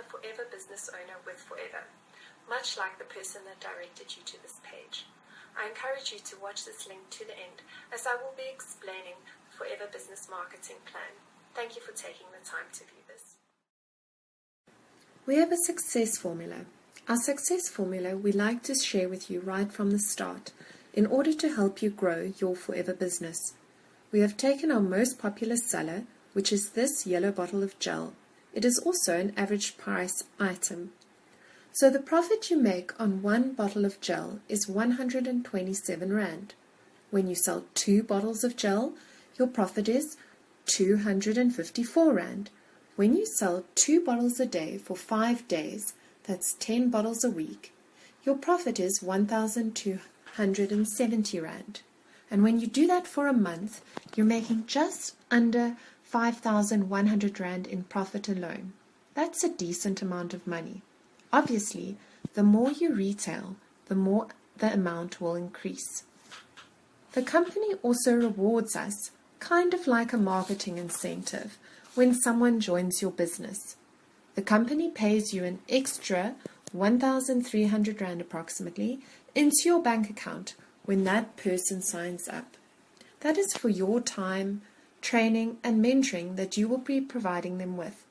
a Forever business owner with Forever, much like the person that directed you to this page. I encourage you to watch this link to the end, as I will be explaining the Forever Business Marketing Plan. Thank you for taking the time to view this. We have a success formula. Our success formula we like to share with you right from the start in order to help you grow your Forever business. We have taken our most popular seller, which is this yellow bottle of gel. It is also an average price item. So the profit you make on one bottle of gel is 127 Rand. When you sell 2 bottles of gel, your profit is 254 Rand. When you sell 2 bottles a day for 5 days, that's 10 bottles a week, your profit is 1,270 Rand. And when you do that for a month, you're making just under 5,100 Rand in profit alone. That's a decent amount of money. Obviously, the more you retail, the more the amount will increase. The company also rewards us, kind of like a marketing incentive, when someone joins your business. The company pays you an extra 1,300 Rand approximately into your bank account when that person signs up. That is for your time, training, and mentoring that you will be providing them with.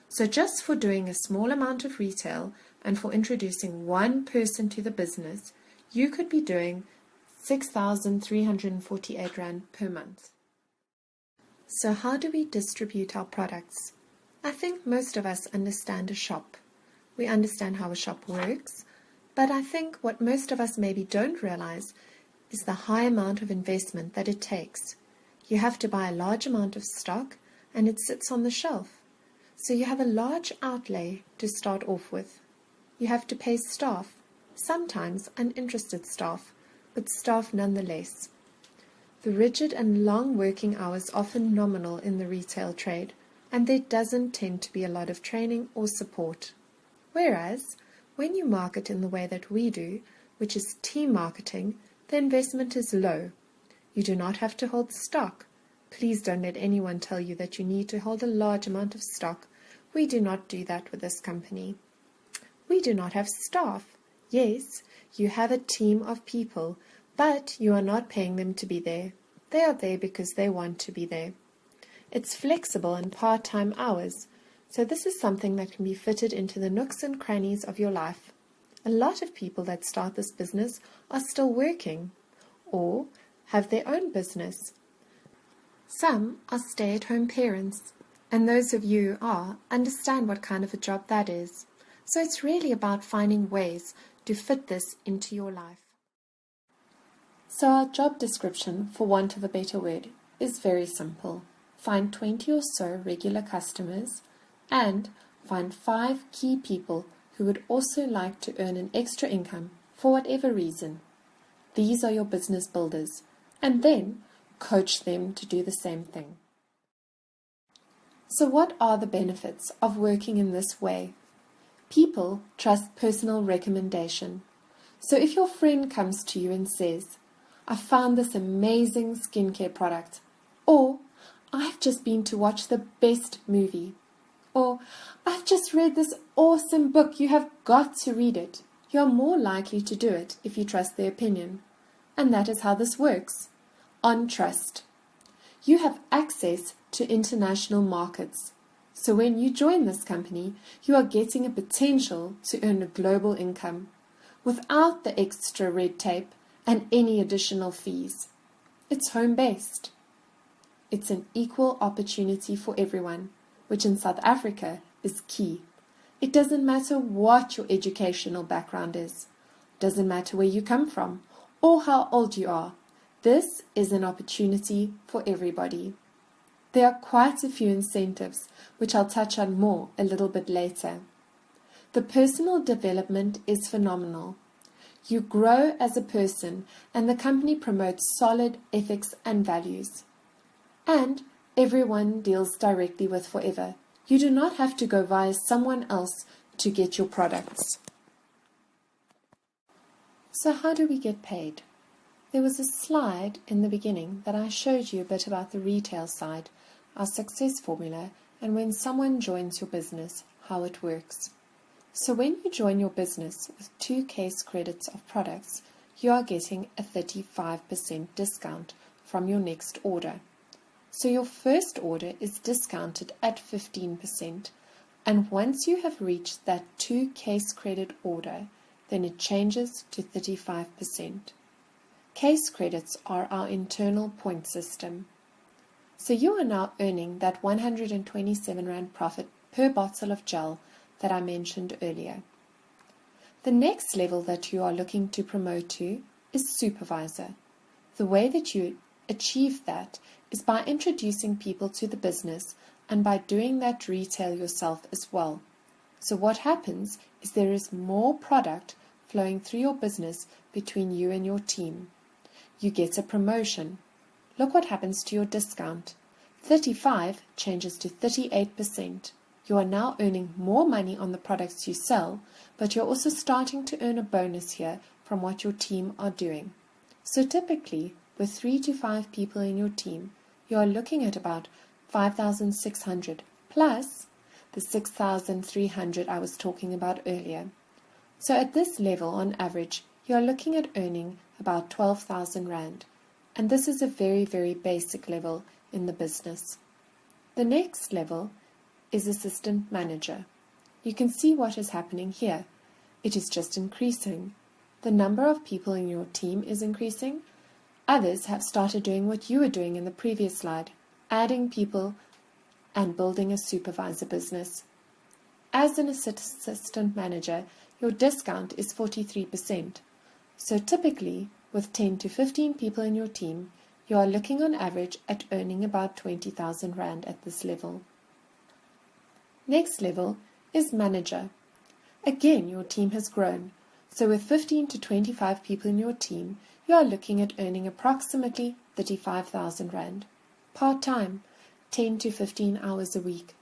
So just for doing a small amount of retail and for introducing one person to the business, you could be doing 6,348 Rand per month. So how do we distribute our products? I think most of us understand a shop. We understand how a shop works, but I think what most of us maybe don't realize is the high amount of investment that it takes. You have to buy a large amount of stock and it sits on the shelf. So you have a large outlay to start off with. You have to pay staff, sometimes uninterested staff, but staff nonetheless. The rigid and long working hours are often nominal in the retail trade, and there doesn't tend to be a lot of training or support. Whereas, when you market in the way that we do, which is team marketing, the investment is low. You do not have to hold stock. Please don't let anyone tell you that you need to hold a large amount of stock. We do not do that with this company. We do not have staff. Yes, you have a team of people, but you are not paying them to be there. They are there because they want to be there. It's flexible and part-time hours, so this is something that can be fitted into the nooks and crannies of your life. A lot of people that start this business are still working or have their own business. Some are stay-at-home parents, and those of you who are understand what kind of a job that is. So it's really about finding ways to fit this into your life. So our job description, for want of a better word, is very simple. Find 20 or so regular customers and find 5 key people who would also like to earn an extra income for whatever reason. These are your business builders, and then coach them to do the same thing. So what are the benefits of working in this way? People trust personal recommendation. So if your friend comes to you and says, I found this amazing skincare product, or I've just been to watch the best movie, or I've just read this awesome book, you have got to read it, you're more likely to do it if you trust their opinion. And that is how this works, on trust. You have access to international markets. So when you join this company, you are getting a potential to earn a global income without the extra red tape and any additional fees. It's home-based. It's an equal opportunity for everyone, which in South Africa is key. It doesn't matter what your educational background is. Doesn't matter where you come from or how old you are. This is an opportunity for everybody. There are quite a few incentives, which I'll touch on more a little bit later. The personal development is phenomenal. You grow as a person, and the company promotes solid ethics and values. And everyone deals directly with Forever. You do not have to go via someone else to get your products. So how do we get paid? There was a slide in the beginning that I showed you a bit about the retail side, our success formula, and when someone joins your business, how it works. So when you join your business with 2 case credits of products, you are getting a 35% discount from your next order. So your first order is discounted at 15%, and once you have reached that 2 case credit order, then it changes to 35%. Case credits are our internal point system. So you are now earning that 127 Rand profit per bottle of gel that I mentioned earlier. The next level that you are looking to promote to is supervisor. The way that you achieve that is by introducing people to the business and by doing that retail yourself as well. So what happens is there is more product flowing through your business between you and your team. You get a promotion. Look what happens to your discount. 35 changes to 38%. You are now earning more money on the products you sell, but you're also starting to earn a bonus here from what your team are doing. So typically, with 3 to 5 people in your team, you are looking at about 5,600 plus the 6,300 I was talking about earlier. So at this level, on average, you are looking at earning about 12,000 Rand. And this is a very, very basic level in the business. The next level is assistant manager. You can see what is happening here. It is just increasing. The number of people in your team is increasing. Others have started doing what you were doing in the previous slide, adding people and building a supervisor business. As an assistant manager, your discount is 43%. So typically, with 10 to 15 people in your team, you are looking on average at earning about 20,000 Rand at this level. Next level is manager. Again, your team has grown. So with 15 to 25 people in your team, you are looking at earning approximately 35,000 Rand. Part-time, 10 to 15 hours a week.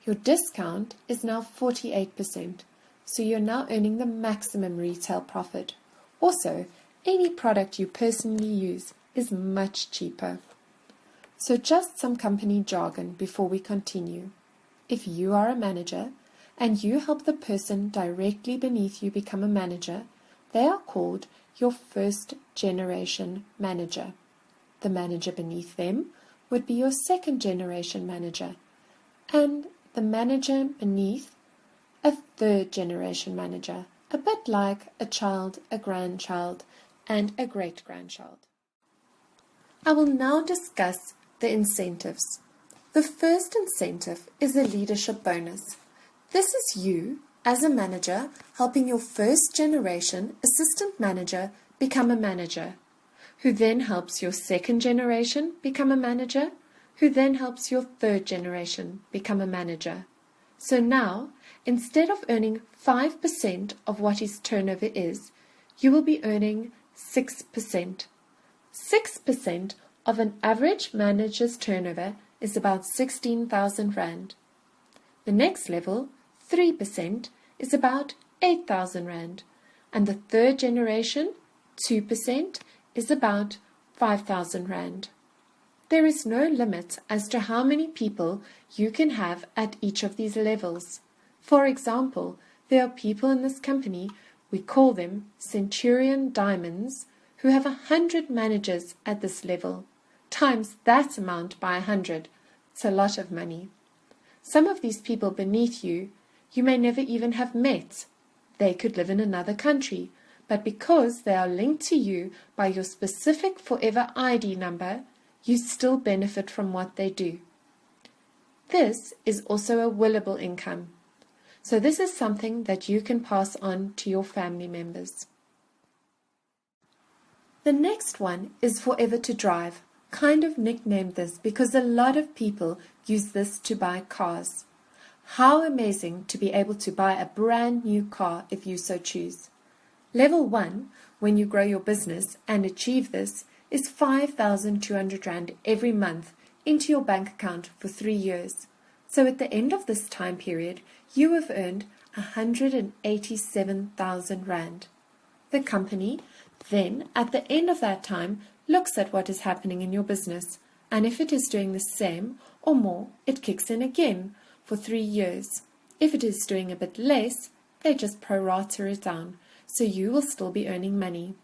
Your discount is now 48%. So you're now earning the maximum retail profit. Also, any product you personally use is much cheaper. So just some company jargon before we continue. If you are a manager and you help the person directly beneath you become a manager, they are called your first generation manager. The manager beneath them would be your second generation manager, and the manager beneath a third generation manager, a bit like a child, a grandchild, and a great-grandchild. I will now discuss the incentives. The first incentive is a leadership bonus. This is you, as a manager, helping your first generation assistant manager become a manager, who then helps your second generation become a manager, who then helps your third generation become a manager. So now, instead of earning 5% of what his turnover is, you will be earning 6%. 6% of an average manager's turnover is about 16,000 Rand. The next level, 3%, is about 8,000 Rand. And the third generation, 2%, is about 5,000 Rand. There is no limit as to how many people you can have at each of these levels. For example, there are people in this company, we call them Centurion Diamonds, who have 100 managers at this level. Times that amount by 100. It's a lot of money. Some of these people beneath you, you may never even have met. They could live in another country, but because they are linked to you by your specific Forever ID number, you still benefit from what they do. This is also a willable income. So this is something that you can pass on to your family members. The next one is Forever to Drive. Kind of nicknamed this because a lot of people use this to buy cars. How amazing to be able to buy a brand new car if you so choose. Level 1, when you grow your business and achieve this, is 5,200 Rand every month into your bank account for 3 years. So at the end of this time period, you have earned 187,000 Rand. The company then, at the end of that time, looks at what is happening in your business, and if it is doing the same or more, it kicks in again for 3 years. If it is doing a bit less, they just pro-rata it down, so you will still be earning money.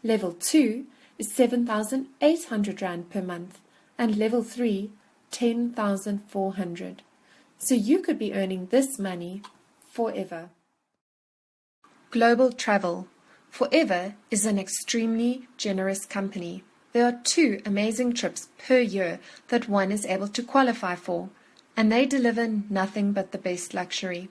Level 2 is 7,800 Rand per month, and Level 3, 10,400. So you could be earning this money forever. Global travel. Forever is an extremely generous company. There are 2 amazing trips per year that one is able to qualify for, and they deliver nothing but the best luxury.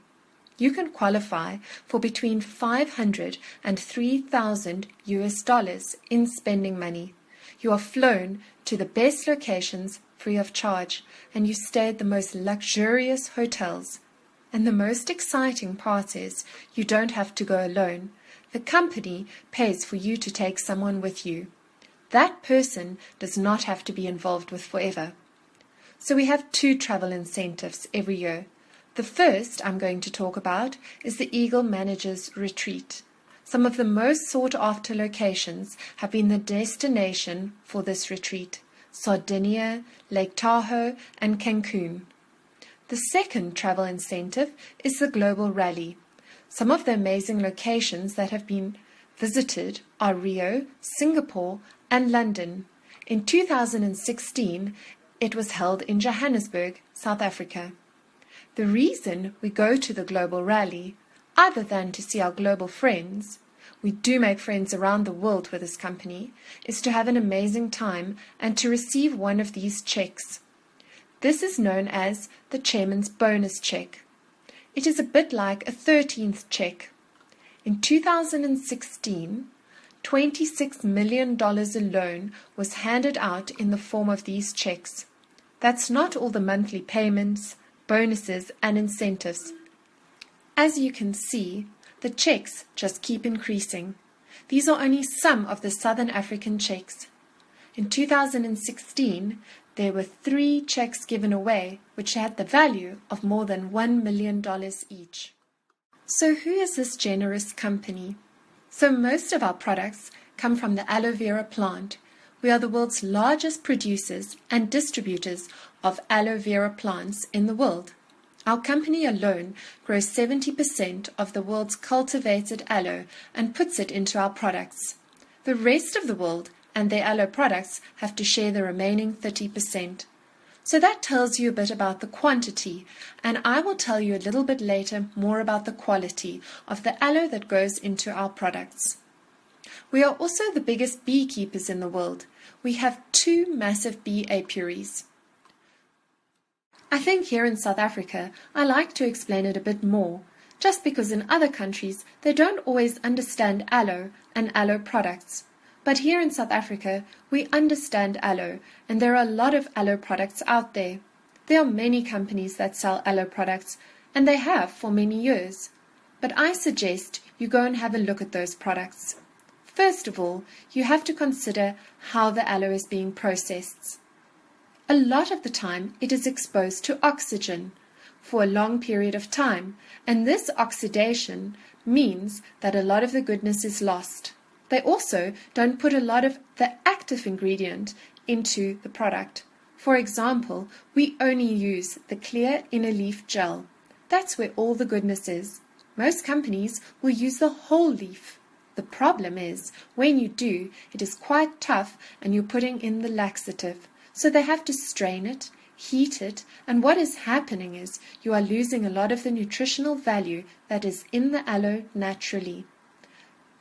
You can qualify for between $500 and $3,000 in spending money. You are flown to the best locations free of charge, and you stay at the most luxurious hotels. And the most exciting part is you don't have to go alone. The company pays for you to take someone with you. That person does not have to be involved with Forever. So we have 2 travel incentives every year. The first I'm going to talk about is the Eagle Managers Retreat. Some of the most sought-after locations have been the destination for this retreat: Sardinia, Lake Tahoe, and Cancun. The second travel incentive is the Global Rally. Some of the amazing locations that have been visited are Rio, Singapore, and London. In 2016, it was held in Johannesburg, South Africa. The reason we go to the Global Rally, other than to see our global friends — we do make friends around the world with this company — is to have an amazing time and to receive one of these checks. This is known as the Chairman's Bonus Check. It is a bit like a 13th check. In 2016, $26 million alone was handed out in the form of these checks. That's not all the monthly payments, bonuses, and incentives. As you can see, the checks just keep increasing. These are only some of the Southern African checks. In 2016, there were 3 checks given away, which had the value of more than $1 million each. So who is this generous company? So most of our products come from the aloe vera plant. We are the world's largest producers and distributors of aloe vera plants in the world. Our company alone grows 70% of the world's cultivated aloe and puts it into our products. The rest of the world and their aloe products have to share the remaining 30%. So that tells you a bit about the quantity, and I will tell you a little bit later more about the quality of the aloe that goes into our products. We are also the biggest beekeepers in the world. We have 2 massive bee apiaries. I think here in South Africa, I like to explain it a bit more, just because in other countries they don't always understand aloe and aloe products. But here in South Africa, we understand aloe, and there are a lot of aloe products out there. There are many companies that sell aloe products, and they have for many years. But I suggest you go and have a look at those products. First of all, you have to consider how the aloe is being processed. A lot of the time, it is exposed to oxygen for a long period of time, and this oxidation means that a lot of the goodness is lost. They also don't put a lot of the active ingredient into the product. For example, we only use the clear inner leaf gel. That's where all the goodness is. Most companies will use the whole leaf. The problem is, when you do, it is quite tough and you're putting in the laxative. So they have to strain it, heat it, and what is happening is you are losing a lot of the nutritional value that is in the aloe naturally.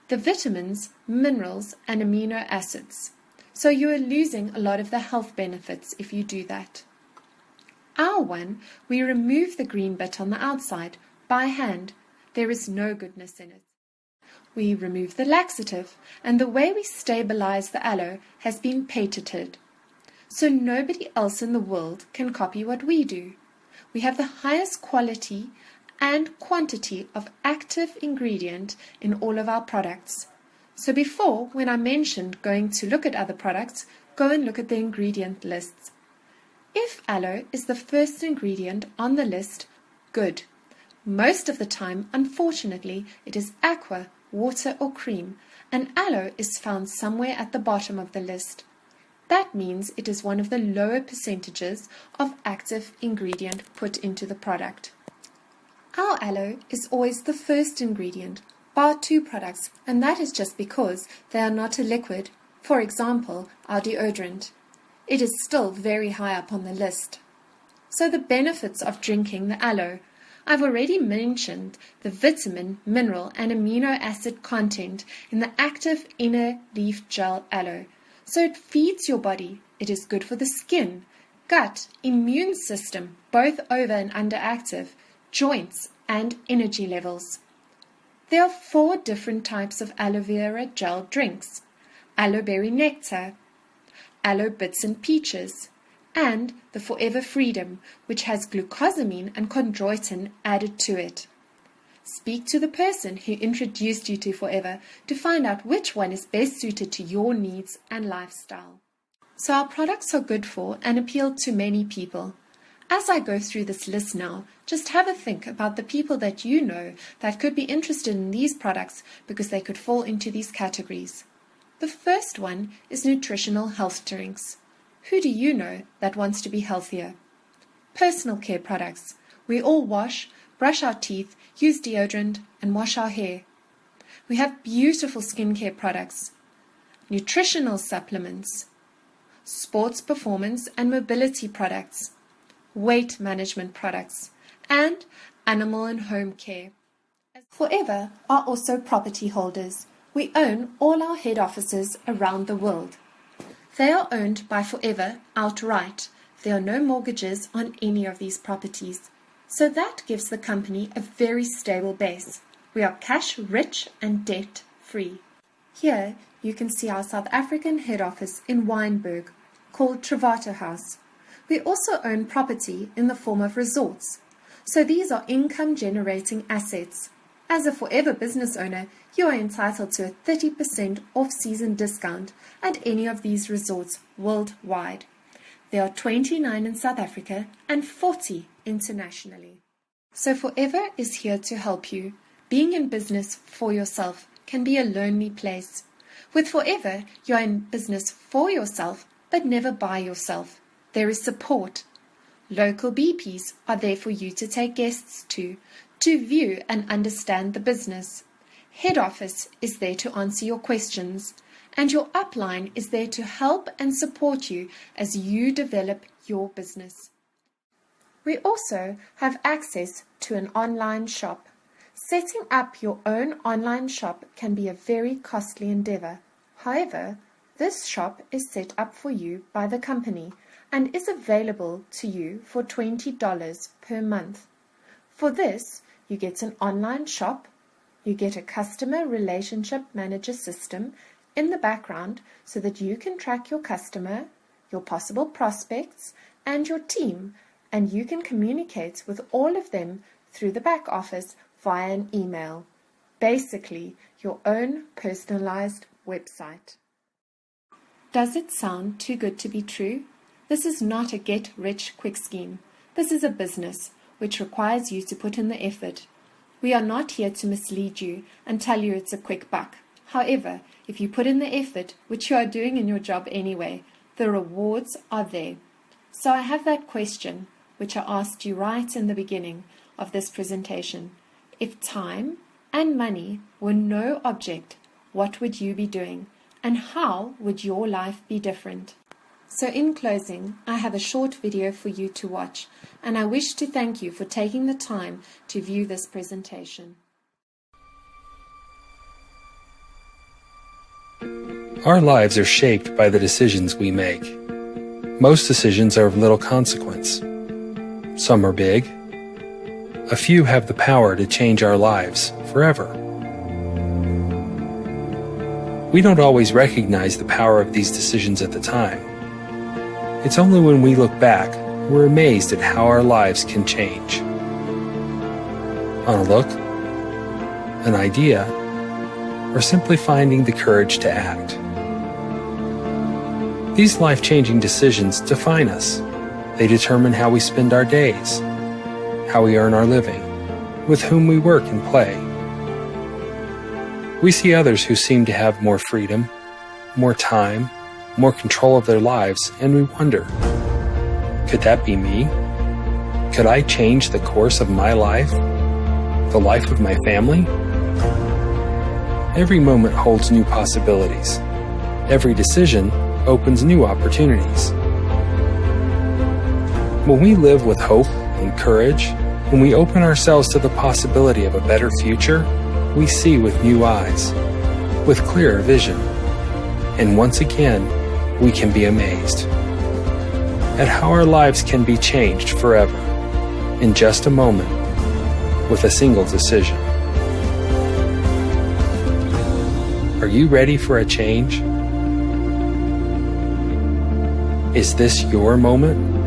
The vitamins, minerals, and amino acids. So you are losing a lot of the health benefits if you do that. Our one, we remove the green bit on the outside by hand. There is no goodness in it. We remove the laxative, and the way we stabilize the aloe has been patented. So nobody else in the world can copy what we do. We have the highest quality and quantity of active ingredient in all of our products. So before, when I mentioned going to look at other products, go and look at the ingredient lists. If aloe is the first ingredient on the list, good. Most of the time, unfortunately, it is aqua, water or cream, and aloe is found somewhere at the bottom of the list. That means it is one of the lower percentages of active ingredient put into the product. Our aloe is always the first ingredient, bar 2 products, and that is just because they are not a liquid, for example, our deodorant. It is still very high up on the list. So the benefits of drinking the aloe. I've already mentioned the vitamin, mineral and amino acid content in the active inner leaf gel aloe. So it feeds your body. It is good for the skin, gut, immune system, both over and underactive, joints and energy levels. There are 4 different types of aloe vera gel drinks: aloe berry nectar, aloe bits and peaches, and the Forever Freedom, which has glucosamine and chondroitin added to it. Speak to the person who introduced you to Forever to find out which one is best suited to your needs and lifestyle. So our products are good for and appeal to many people. As I go through this list now, just have a think about the people that you know that could be interested in these products because they could fall into these categories. The first one is nutritional health drinks. Who do you know that wants to be healthier? Personal care products. We all wash, brush our teeth, use deodorant, and wash our hair. We have beautiful skincare products. Nutritional supplements. Sports performance and mobility products. Weight management products, and animal and home care. Forever are also property holders. We own all our head offices around the world. They are owned by Forever outright. There are no mortgages on any of these properties. So that gives the company a very stable base. We are cash rich and debt free. Here you can see our South African head office in Wynberg, called Travato House. We also own property in the form of resorts. So these are income-generating assets. As a Forever business owner, you are entitled to a 30% off-season discount at any of these resorts worldwide. There are 29 in South Africa and 40 internationally. So Forever is here to help you. Being in business for yourself can be a lonely place. With Forever, you are in business for yourself, but never by yourself. There is support. Local BPs are there for you to take guests to view and understand the business. Head office is there to answer your questions, and your upline is there to help and support you as you develop your business. We also have access to an online shop. Setting up your own online shop can be a very costly endeavor. However, this shop is set up for you by the company and is available to you for $20 per month. For this, you get an online shop, you get a customer relationship manager system in the background so that you can track your customer, your possible prospects, and your team, and you can communicate with all of them through the back office via an email. Basically, your own personalized website. Does it sound too good to be true? This is not a get-rich-quick scheme. This is a business which requires you to put in the effort. We are not here to mislead you and tell you it's a quick buck. However, if you put in the effort, which you are doing in your job anyway, the rewards are there. So I have that question, which I asked you right in the beginning of this presentation. If time and money were no object, what would you be doing? And how would your life be different? So in closing, I have a short video for you to watch, and I wish to thank you for taking the time to view this presentation. Our lives are shaped by the decisions we make. Most decisions are of little consequence. Some are big. A few have the power to change our lives forever. We don't always recognize the power of these decisions at the time. It's only when we look back, we're amazed at how our lives can change. On a look, an idea, or simply finding the courage to act. These life-changing decisions define us. They determine how we spend our days, how we earn our living, with whom we work and play. We see others who seem to have more freedom, more time, more control of their lives, and we wonder, could that be me? Could I change the course of my life? The life of my family? Every moment holds new possibilities. Every decision opens new opportunities. When we live with hope and courage, when we open ourselves to the possibility of a better future, we see with new eyes, with clearer vision. And once again, we can be amazed at how our lives can be changed forever in just a moment with a single decision. Are you ready for a change? Is this your moment?